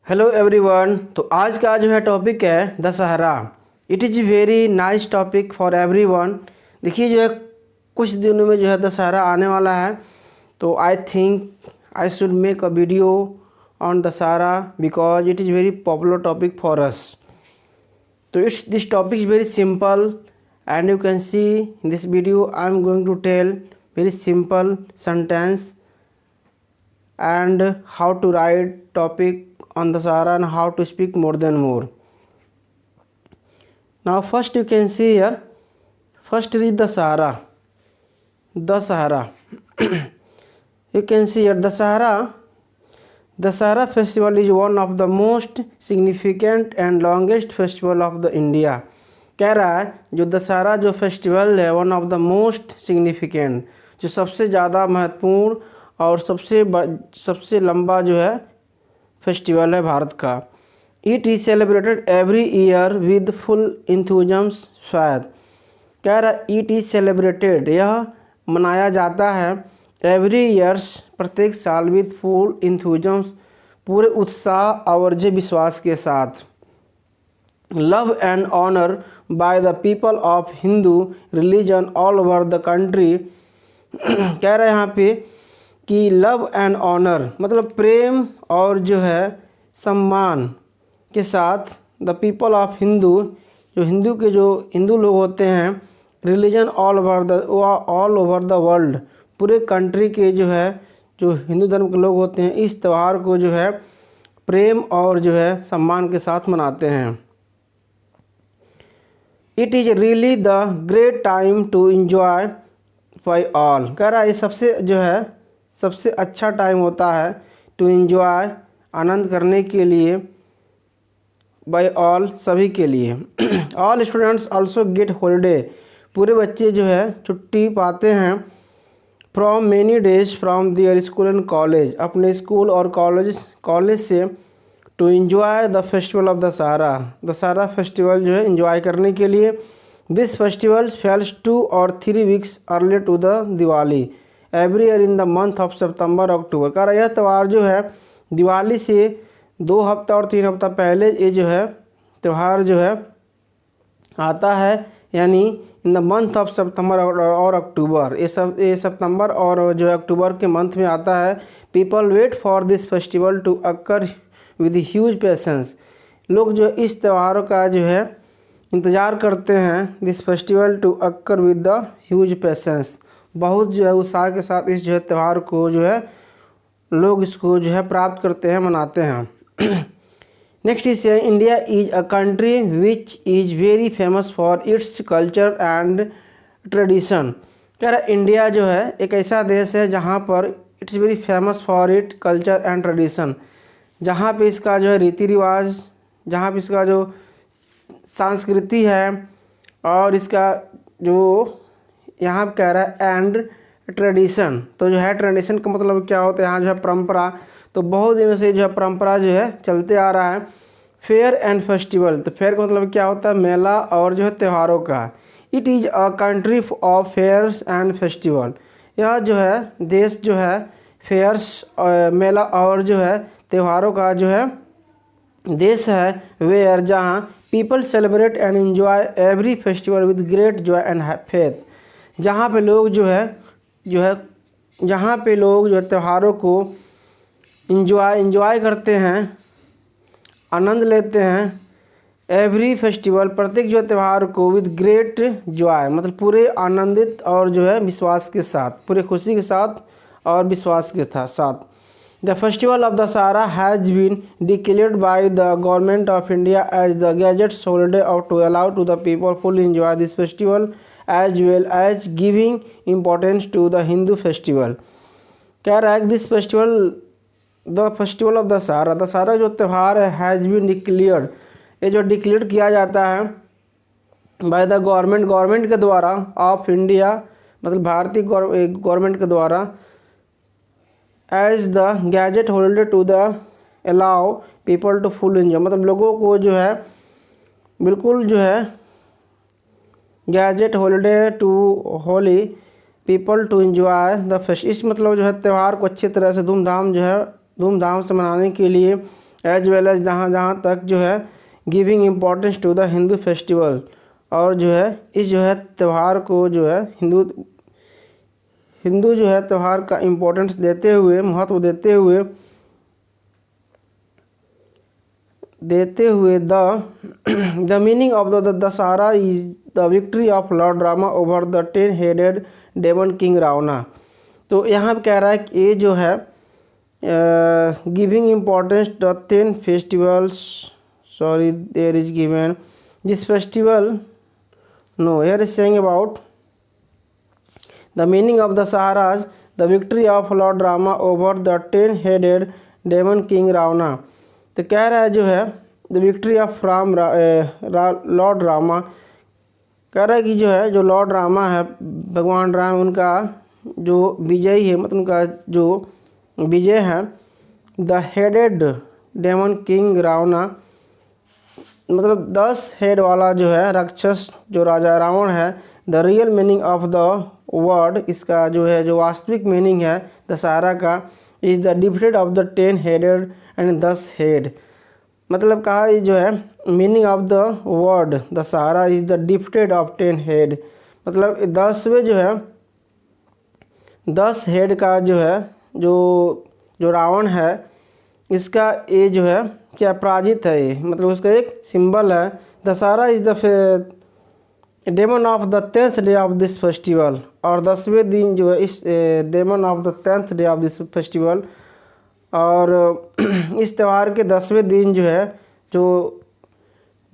Hello everyone. तो आज का जो है टॉपिक है Dussehra. It is very nice topic for everyone. देखिए जो है कुछ दिनों में जो है दशहरा आने वाला है, तो I think I should make a video on Dussehra because it is very popular topic for us. तो it's this topic is very simple and you can see in this video I am going to tell very simple sentence and how to write topic on the Sahara and how to speak more than more. Now first you can see here, first read the Sahara. The Sahara. You can see here the Sahara festival is one of the most significant and longest festival of the India. कह रहा है जो दशहरा जो festival है one of the most significant, जो सबसे ज़्यादा महत्वपूर्ण और सबसे लंबा जो है फेस्टिवल है भारत का। It is celebrated every year with full enthusiasm. शायद कह रहा है इट इज़ सेलिब्रेटेड, यह मनाया जाता है एवरी ईयर्स, प्रत्येक साल, विद फुल इंथुजम्स, पूरे उत्साह और जे विश्वास के साथ। Love and honour by the people of Hindu religion all over the country. कह रहे हैं यहाँ पे कि लव एंड ऑनर मतलब प्रेम और जो है सम्मान के साथ द पीपल ऑफ हिंदू, जो हिंदू लोग होते हैं, religion all over the world, पूरे कंट्री के जो है जो हिंदू धर्म के लोग होते हैं, इस त्यौहार को जो है प्रेम और जो है सम्मान के साथ मनाते हैं। It is really the great time to enjoy by all. कह रहा है ये सबसे अच्छा टाइम होता है टू इन्जॉय, आनंद करने के लिए, बाय ऑल, सभी के लिए। All students also get holiday, पूरे बच्चे जो है छुट्टी पाते हैं। From many days from their school and college, अपने स्कूल और कॉलेज से, to enjoy the festival of Dussehra festival जो है इन्जॉय करने के लिए। दिस फेस्टिवल फेल्स 2 और 3 weeks early to the Diwali every year in the month of September October. कह रहा यह त्यौहार जो है दिवाली से 2 हफ्ता और 3 हफ्ता पहले ये जो है त्यौहार जो है आता है, यानी इन द मंथ ऑफ सितंबर और अक्टूबर। ये सितंबर और जो है अक्टूबर के मंथ में आता है। People wait for this festival to occur with huge patience, लोग जो इस त्यौहार का जो है इंतज़ार करते हैं। This festival to occur with the huge patience, बहुत जो है उत्साह के साथ इस जो है त्यौहार को जो है लोग इसको जो है प्राप्त करते हैं, मनाते हैं। Next is India is a country which is very famous for its culture and tradition. कह रहा इंडिया जो है एक ऐसा देश है जहाँ पर it's very famous for it culture and tradition, जहाँ पे इसका जो है रीति रिवाज, जहाँ पे इसका जो संस्कृति है और इसका जो यहाँ कह रहा है एंड ट्रेडिशन। तो जो है ट्रेडिशन का मतलब क्या होता है, यहाँ जो है परंपरा, तो बहुत दिनों से जो है परंपरा जो है चलते आ रहा है। फेयर एंड फेस्टिवल, तो फेयर का मतलब क्या होता है, मेला और जो है त्योहारों का। It is a country of fairs and festival, यह जो है देश जो है फेयर्स मेला और जो है त्योहारों का जो है देश है। वेयर, जहाँ people celebrate and enjoy every festival with great Joy and faith, जहाँ पे लोग जो है त्योहारों को इंजॉय करते हैं, आनंद लेते हैं। एवरी फेस्टिवल, प्रत्येक जो त्यौहार को, विद ग्रेट जॉय मतलब पूरे आनंदित और जो है विश्वास के साथ, पूरे खुशी के साथ और विश्वास के साथ। The festival of Dussehra has been declared by the government of India as the gazetted holiday और to allow to the people full enjoy this festival as well as giving importance to the Hindu festival। कह रहा है this festival, the festival of Dussehra जो त्यौहार है has been declared, ये जो declare किया जाता है बाय द गवर्नमेंट के द्वारा ऑफ इंडिया मतलब भारतीय गवर्नमेंट के द्वारा, as the gazette holiday to the allow people to full enjoy मतलब लोगों को जो है बिल्कुल जो है gazette holiday to holy people to enjoy the fest, इस मतलब जो है त्यौहार को अच्छी तरह से धूमधाम से मनाने के लिए एज वेल एज जहाँ जहाँ तक जो है giving importance to the Hindu festival, और जो है इस जो है त्यौहार को जो है हिंदू जो है त्यौहार का इम्पोर्टेंस देते हुए, महत्व देते हुए the meaning of the Dussehra is the victory of lord Rama over the 10 headed demon king Ravana. तो यहाँ पे कह रहा है कि ये जो है giving importance the 10 festivals, sorry there is given this festival, no here is saying about the meaning of the सहाराज the victory of lord Rama over the 10 headed demon king Ravana. तो कह रहा है जो है the victory of lord Rama, कह रहा है कि जो है जो लॉर्ड रामा है, भगवान राम, उनका जो विजयी है, मतलब उनका जो विजय है, द हेडेड डेमन किंग रावणा, मतलब 10 हेड वाला जो है राक्षस जो राजा रावण है। The real meaning of the word, इसका जो है जो वास्तविक मीनिंग है दशहरा का, is the defeated of the 10 headed and 10 head. मतलब कहा जो है meaning of the word Dussehra is the defeated of 10 head, मतलब 10वें जो है 10 हेड का जो है जो रावण है, इसका ये जो है क्या पराजित है, ये मतलब उसका एक सिंबल है। Dussehra is the demon of the 10th day of this festival, और 10वें दिन जो है इस demon of the 10th day of this festival, और इस त्यौहार के 10वें दिन जो है जो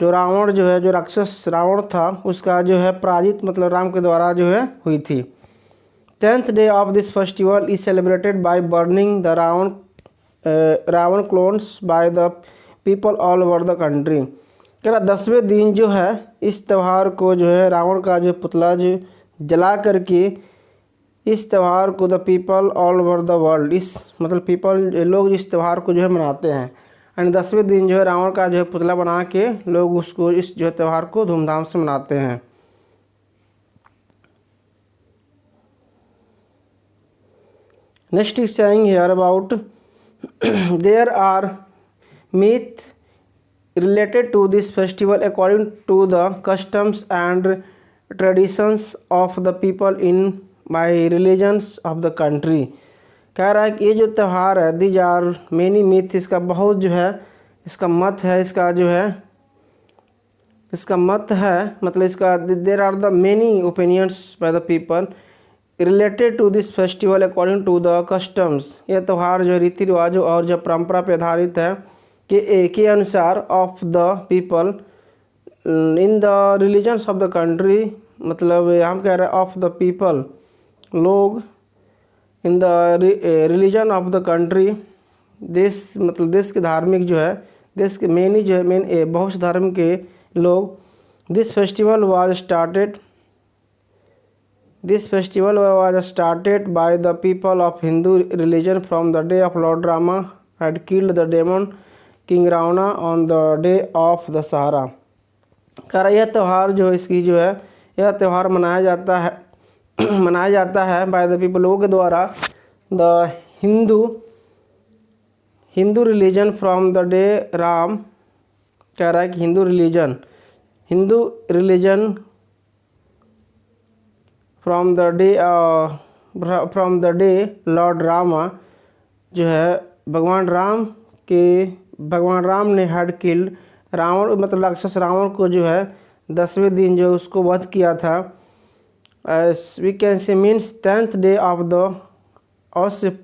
रावण जो है, जो राक्षस रावण था, उसका जो है पराजित मतलब राम के द्वारा जो है हुई थी। 10th day of this festival is celebrated by burning the Ravana clones by the people all over the country. कह रहा 10वें दिन जो है इस त्यौहार को जो है रावण का जो पुतला जो जला करके इस त्यौहार को the people all over the world, इस मतलब पीपल लोग इस त्यौहार को जो है मनाते हैं। एंड 10वें दिन जो है रावण का जो है पुतला बना के लोग उसको इस जो है त्यौहार को धूमधाम से मनाते हैं। Next is saying here about there are myth related to this festival according to the customs and traditions of the people in by religions of the country। कह रहा है कि ये जो त्यौहार है, दीज आर मेनी मिथ, इसका बहुत जो है इसका मत है, इसका जो है इसका मत है, मतलब इसका there are the many opinions by the people related to this festival according to the customs. यह त्यौहार जो रीति रिवाजों और जो परंपरा पर आधारित है के अनुसार of the people in the religions of the country, मतलब हम कह रहे हैं ऑफ द पीपल, लोग in the religion of the country, देश मतलब देश के धार्मिक जो है, देश के मेनी जो है बहुत से धर्म के लोग। This festival was started by the people of Hindu religion from the day of lord Rama had killed the demon king Ravana on the day of Dussehra. कह रहा यह त्यौहार जो इसकी जो है यह त्यौहार मनाया जाता है बाय द पीपल, लोगों के द्वारा, the Hindu religion from the day Ram. कह रहा है कि Hindu religion from the day Lord Rama, जो है भगवान राम ने हैड किल्ड रावण, मतलब राक्षस रावण को जो है 10वें दिन जो उसको वध किया था। We can say means 10th day of the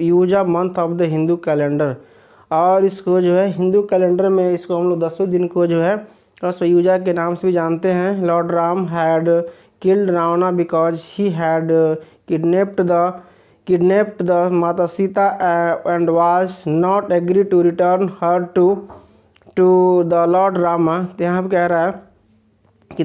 यूजा month of the Hindu calendar, और इसको जो है हिंदू कैलेंडर में इसको हम लोग 10वें दिन को जो है यूजा के नाम से भी जानते हैं। Lord Ram had killed Ravana because he had kidnapped the Mata Sita and was not agree to return her to the Lord Rama। तो यहाँ पे कह रहा है कि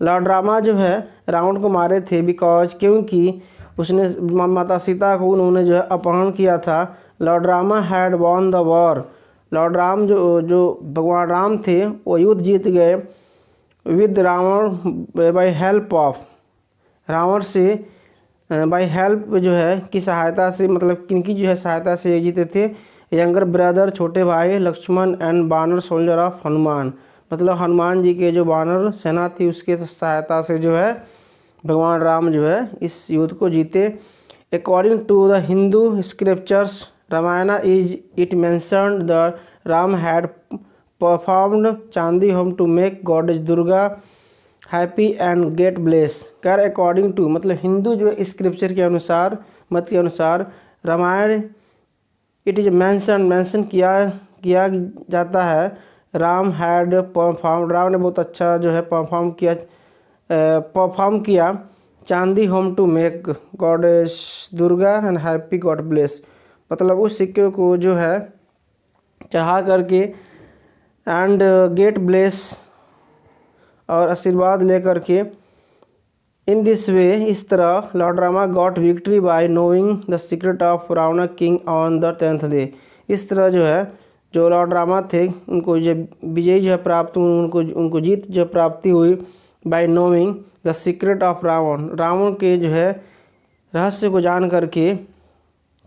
लॉर्ड रामा जो है रावण को मारे थे बिकॉज, क्योंकि उसने माता सीता को उन्होंने जो है अपहरण किया था। Lord Rama had won the war, Lord Ram जो भगवान राम थे वो युद्ध जीत गए with Ravana by help of, Ravana से बाय हेल्प जो है की सहायता से, मतलब किनकी जो है सहायता से जीते थे, यंगर ब्रदर छोटे भाई लक्ष्मण एंड बानर सोल्जर ऑफ हनुमान, मतलब हनुमान जी के जो बानर सेना थी उसके सहायता से जो है भगवान राम जो है इस युद्ध को जीते। According to the Hindu scriptures Ramayana is it mentioned the Ram had performed Chandi home to make goddess Durga happy and get bless. कर अकॉर्डिंग टू मतलब हिंदू जो स्क्रिप्चर के अनुसार, मत के अनुसार रामायण इट इज मेंशन किया जाता है राम हैड परफॉर्म, राम ने बहुत अच्छा जो है परफॉर्म किया Chandi home to make goddess Durga and happy god bless, मतलब उस सिक्के को जो है चढ़ा करके एंड गेट ब्लेस और आशीर्वाद लेकर के। इन दिस वे इस तरह Lord Rama got victory by knowing the secret of Ravana king on the 10th day. इस तरह जो है जो लॉर्ड रामा थे उनको जो विजयी जो है प्राप्त उनको जीत जो प्राप्ति हुई by knowing the secret of Ravana, Ravana के जो है रहस्य को जान करके।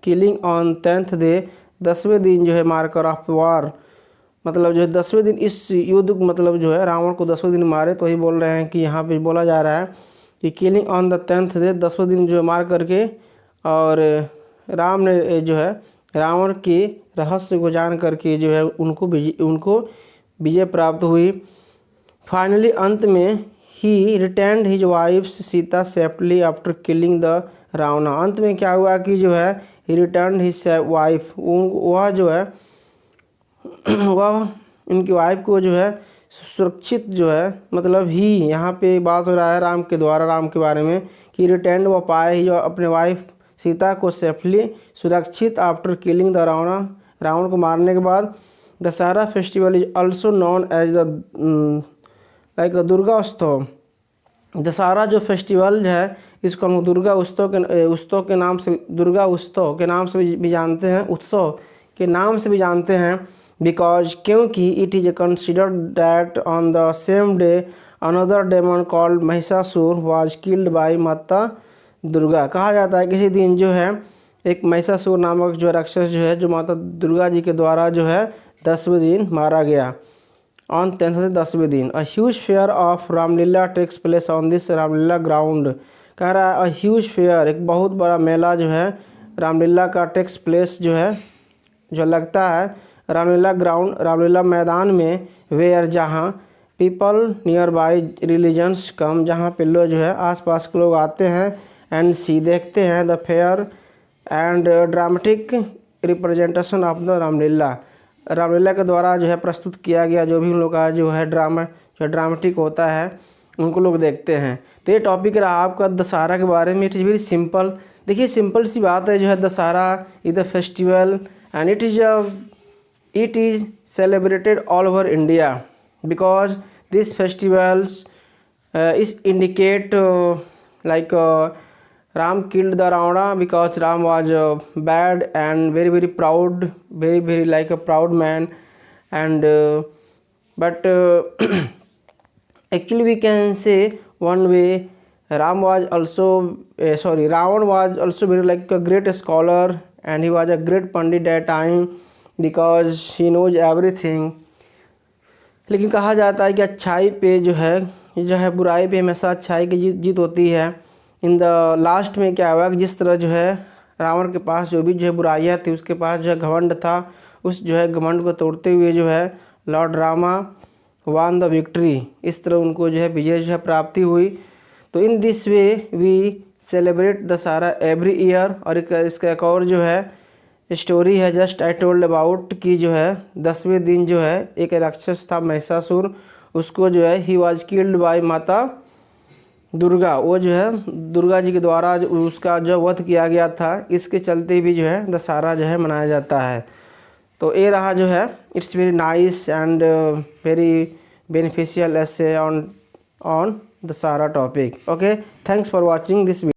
किलिंग ऑन 10th डे 10वें दिन जो है मार्कर ऑफ वॉर, मतलब जो है 10वें दिन इस युद्ध मतलब जो है रावण को 10वें दिन मारे, तो वही बोल रहे हैं कि यहाँ पे बोला जा रहा है कि killing on the 10th day 10वें दिन जो है मार करके और राम ने जो है रावण के रहस्य को जान करके जो है उनको विजय प्राप्त हुई। फाइनली अंत में he returned his wife Sita safely after killing the Ravana. अंत में क्या हुआ कि जो है ही रिटर्न्ड हिज वाइफ, वह जो है वह इनकी वाइफ को जो है सुरक्षित जो है मतलब ही यहाँ पे बात हो रहा है राम के द्वारा, राम के बारे में कि रिटर्न वह पाए ही जो अपने वाइफ सीता को सेफली सुरक्षित after killing the Ravana, Ravana को मारने के बाद। Dussehra festival is also known as the like Durga Utsav. Dussehra जो फेस्टिवल है इसको हम दुर्गा उत्सव के नाम से, दुर्गा उत्सव के नाम से भी जानते हैं, उत्सव के नाम से भी जानते हैं। बिकॉज क्योंकि it is considered that on the same day another demon called Mahishasura was killed by Mata Durga. कहा जाता है किसी दिन जो है एक महिषासुर नामक जो राक्षस जो है जो माता दुर्गा जी के द्वारा जो है 10वें दिन मारा गया ऑन 10th डे 10वें दिन। A huge fair of Ramlila takes place on this Ramlila ground. कह रहा है अ ह्यूज फेयर एक बहुत बड़ा मेला जो है रामलीला का टेक्स प्लेस जो है जो लगता है रामलीला ग्राउंड, रामलीला मैदान में, वेयर जहाँ पीपल नियर बाई रिलीजन्स कम, जहाँ पे लोग जो है आसपास के लोग आते हैं एंड सी देखते हैं the fair and dramatic representation of the Ramlila. Ramlila के द्वारा जो है प्रस्तुत किया गया जो भी उन लोग का जो है ड्रामेटिक होता है उनको लोग देखते हैं। तो ये टॉपिक रहा आपका दशहरा के बारे में। इट इज़ वेरी सिंपल, देखिए सिंपल सी बात है जो है Dussehra is the festival and it is celebrated all over India because these festivals is indicate like Ram killed the Ravana because Ram was bad and very proud, very like a proud man and but actually we can say one way Ram was also Ravan was also very like a great scholar and he was a great pandit at time because he knows everything. लेकिन कहा जाता है कि अच्छाई पे जो है बुराई पे हमेशा अच्छाई की जीत होती है। इन द लास्ट में क्या हुआ कि जिस तरह जो है रावण के पास जो भी जो है बुराइयाँ थी उसके पास जो है घमंड था, उस जो है घमंड को तोड़ते हुए जो है Lord Rama one the victory, इस तरह उनको जो है विजय जो है प्राप्ति हुई। तो in this way we celebrate Dussehra every year. और इसका एक और जो है स्टोरी है जस्ट आई टोल्ड अबाउट कि जो है 10वें दिन जो है एक राक्षस था महिषासुर, उसको जो है he was killed by Mata Durga, वो जो है दुर्गा जी के द्वारा उसका जो वध किया गया था, इसके चलते भी जो है दशहरा जो है मनाया जाता है। तो ये रहा जो है it's very nice and very beneficial essay on Dussehra topic. Okay, thanks for watching this video.